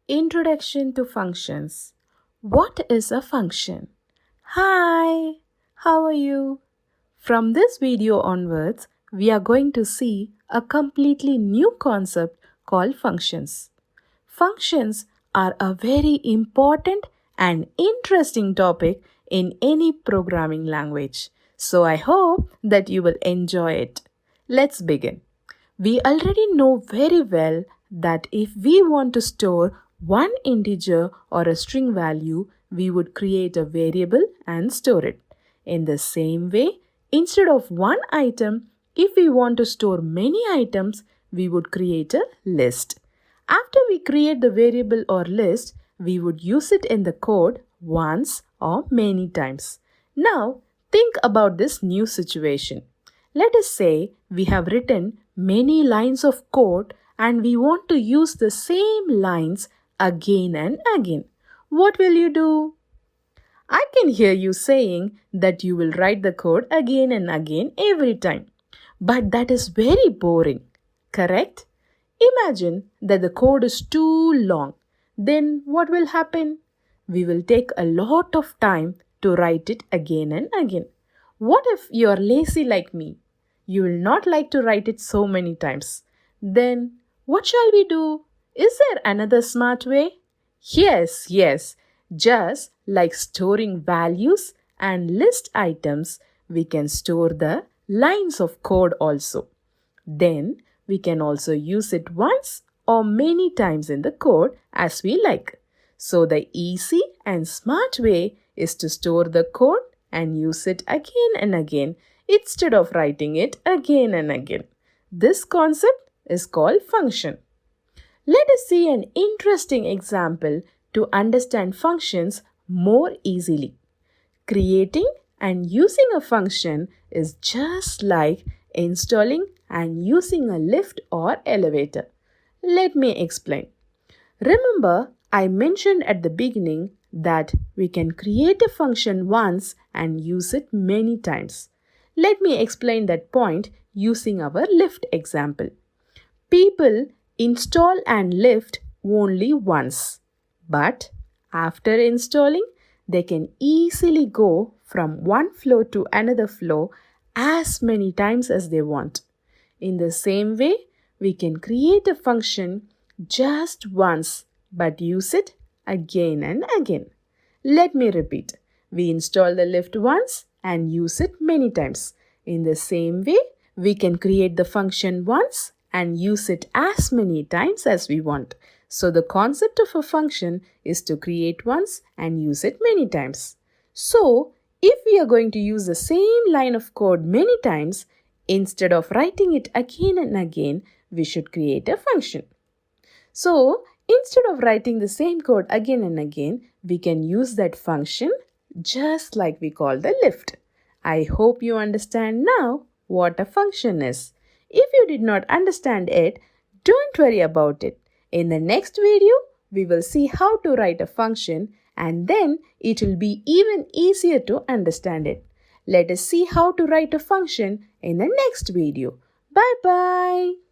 Introduction to functions. What is a function? Hi, how are you? From this video onwards, we are going to see a completely new concept called functions. Functions are a very important and interesting topic in any programming language. So I hope that you will enjoy it. Let's begin. We already know very well that if we want to store one integer or a string value, we would create a variable and store it. In the same way, instead of one item, if we want to store many items, we would create a list. After we create the variable or list, we would use it in the code once or many times. Now, think about this new situation. Let us say we have written many lines of code and we want to use the same lines again and again. What will you do? I can hear you saying that you will write the code again and again every time. But that is very boring, correct? Imagine that the code is too long. Then what will happen? We will take a lot of time to write it again and again. What if you are lazy like me? You will not like to write it so many times. Then what shall we do? Is there another smart way? Yes. Just like storing values and list items, we can store the lines of code also. Then we can also use it once or many times in the code as we like. So the easy and smart way is to store the code and use it again and again instead of writing it again and again. This concept is called function. Let us see an interesting example to understand functions more easily. Creating and using a function is just like installing and using a lift or elevator. Let me explain. Remember, I mentioned at the beginning that we can create a function once and use it many times. Let me explain that point using our lift example. People install and lift only once, but after installing, they can easily go from one floor to another floor as many times as they want. In the same way, we can create a function just once but use it again and again. Let me repeat. We install the lift once and use it many times. In the same way, we can create the function once and use it as many times as we want. So the concept of a function is to create once and use it many times. So, if we are going to use the same line of code many times, instead of writing it again and again, we should create a function. So, instead of writing the same code again and again, we can use that function just like we call the lift. I hope you understand now what a function is. If you did not understand it, don't worry about it. In the next video, we will see how to write a function and then it will be even easier to understand it. Let us see how to write a function in the next video. Bye bye.